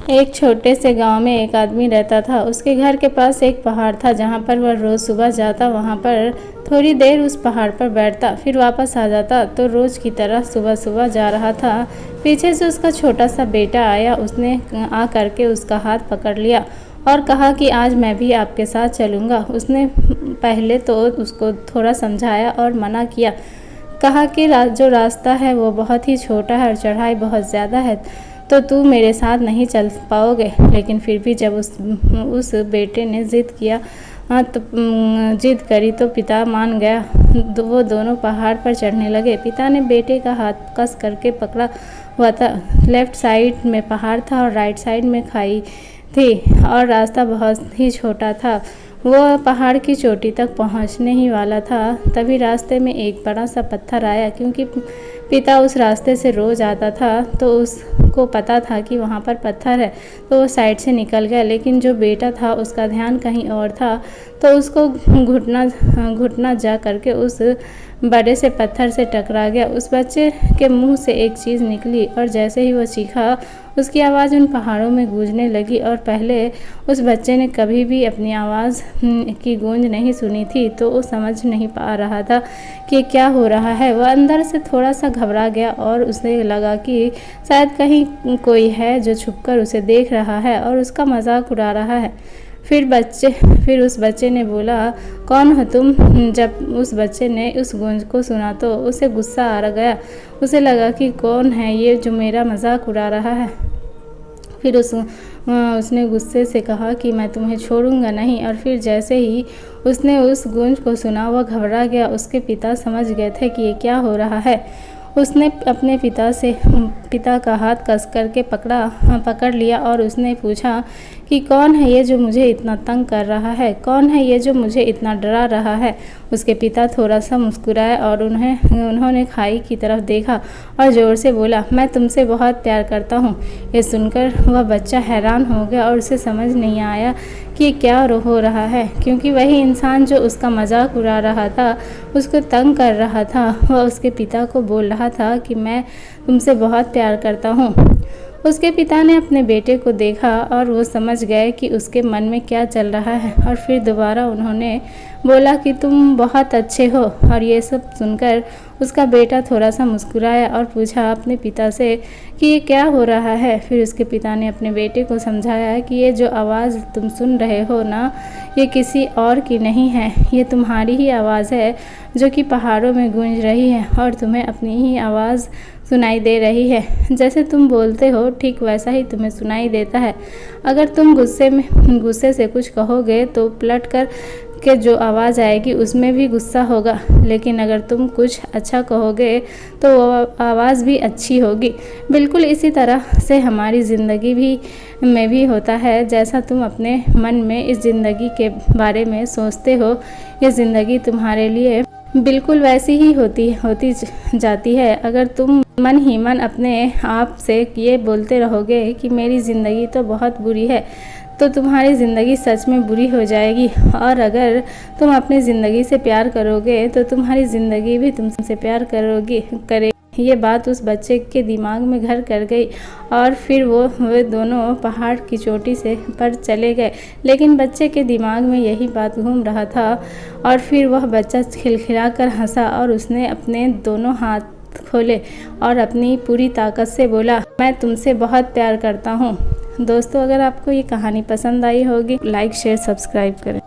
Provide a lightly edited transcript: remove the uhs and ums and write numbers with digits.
एक छोटे से गांव में एक आदमी रहता था। उसके घर के पास एक पहाड़ था जहां पर वह रोज़ सुबह जाता, वहां पर थोड़ी देर उस पहाड़ पर बैठता, फिर वापस आ जाता। तो रोज़ की तरह सुबह सुबह जा रहा था, पीछे से उसका छोटा सा बेटा आया। उसने आ करके उसका हाथ पकड़ लिया और कहा कि आज मैं भी आपके साथ चलूँगा। उसने पहले तो उसको थोड़ा समझाया और मना किया, कहा कि जो रास्ता है वो बहुत ही छोटा है और चढ़ाई बहुत ज़्यादा है, तो तू मेरे साथ नहीं चल पाओगे। लेकिन फिर भी जब उस बेटे ने ज़िद किया तो जिद करी तो पिता मान गया। वो दोनों पहाड़ पर चढ़ने लगे। पिता ने बेटे का हाथ कस करके पकड़ा हुआ था। लेफ़्ट साइड में पहाड़ था और राइट साइड में खाई थी और रास्ता बहुत ही छोटा था। वो पहाड़ की चोटी तक पहुंचने ही वाला था, तभी रास्ते में एक बड़ा सा पत्थर आया। क्योंकि पिता उस रास्ते से रोज़ आता था तो उसको पता था कि वहाँ पर पत्थर है, तो वो साइड से निकल गया। लेकिन जो बेटा था उसका ध्यान कहीं और था, तो उसको घुटना जा करके उस बड़े से पत्थर से टकरा गया। उस बच्चे के मुंह से एक चीज़ निकली और जैसे ही वो चीखा, उसकी आवाज़ उन पहाड़ों में गूंजने लगी। और पहले उस बच्चे ने कभी भी अपनी आवाज़ की गूंज नहीं सुनी थी, तो वो समझ नहीं पा रहा था कि क्या हो रहा है। वह अंदर से थोड़ा सा घबरा गया और उसे लगा कि शायद कहीं कोई है जो छुपकर उसे देख रहा है और उसका मजाक उड़ा रहा है। फिर उस बच्चे ने बोला, कौन हो तुम? जब उस बच्चे ने उस गूंज को सुना तो उसे गुस्सा आ गया। उसे लगा कि कौन है ये जो मेरा मजाक उड़ा रहा है। फिर उसने गुस्से से कहा कि मैं तुम्हें छोड़ूंगा नहीं। और फिर जैसे ही उसने उस गूंज को सुना, वह घबरा गया। उसके पिता समझ गए थे कि ये क्या हो रहा है। उसने अपने पिता का हाथ कस करके पकड़ लिया और उसने पूछा कि कौन है ये जो मुझे इतना तंग कर रहा है, कौन है ये जो मुझे इतना डरा रहा है। उसके पिता थोड़ा सा मुस्कुराए और उन्होंने खाई की तरफ देखा और ज़ोर से बोला, मैं तुमसे बहुत प्यार करता हूँ। ये सुनकर वह बच्चा हैरान हो गया और उसे समझ नहीं आया कि क्या हो रहा है, क्योंकि वही इंसान जो उसका मजाक उड़ा रहा था, उसको तंग कर रहा था, वह उसके पिता को बोल रहा था कि मैं तुमसे बहुत प्यार करता हूँ। उसके पिता ने अपने बेटे को देखा और वो समझ गए कि उसके मन में क्या चल रहा है। और फिर दोबारा उन्होंने बोला कि तुम बहुत अच्छे हो। और ये सब सुनकर उसका बेटा थोड़ा सा मुस्कुराया और पूछा अपने पिता से कि ये क्या हो रहा है। फिर उसके पिता ने अपने बेटे को समझाया कि ये जो आवाज़ तुम सुन रहे हो ना, ये किसी और की नहीं है, ये तुम्हारी ही आवाज़ है जो कि पहाड़ों में गूंज रही है और तुम्हें अपनी ही आवाज़ सुनाई दे रही है। जैसे तुम बोलते हो ठीक वैसा ही तुम्हें सुनाई देता है। अगर तुम गुस्से से कुछ कहोगे तो पलट कर के जो आवाज़ आएगी उसमें भी गुस्सा होगा, लेकिन अगर तुम कुछ अच्छा कहोगे तो वो आवाज़ भी अच्छी होगी। बिल्कुल इसी तरह से हमारी ज़िंदगी में भी होता है। जैसा तुम अपने मन में इस ज़िंदगी के बारे में सोचते हो, ये ज़िंदगी तुम्हारे लिए बिल्कुल वैसी ही होती जाती है। अगर तुम मन ही मन अपने आप से ये बोलते रहोगे कि मेरी ज़िंदगी तो बहुत बुरी है, तो तुम्हारी ज़िंदगी सच में बुरी हो जाएगी। और अगर तुम अपनी ज़िंदगी से प्यार करोगे तो तुम्हारी ज़िंदगी भी तुमसे प्यार करेगी। ये बात उस बच्चे के दिमाग में घर कर गई और फिर वो दोनों पहाड़ की चोटी पर चले गए। लेकिन बच्चे के दिमाग में यही बात घूम रहा था। और फिर वह बच्चा खिलखिलाकर हंसा और उसने अपने दोनों हाथ खोले और अपनी पूरी ताकत से बोला, मैं तुमसे बहुत प्यार करता हूँ। दोस्तों, अगर आपको ये कहानी पसंद आई होगी, लाइक शेयर सब्सक्राइब करें।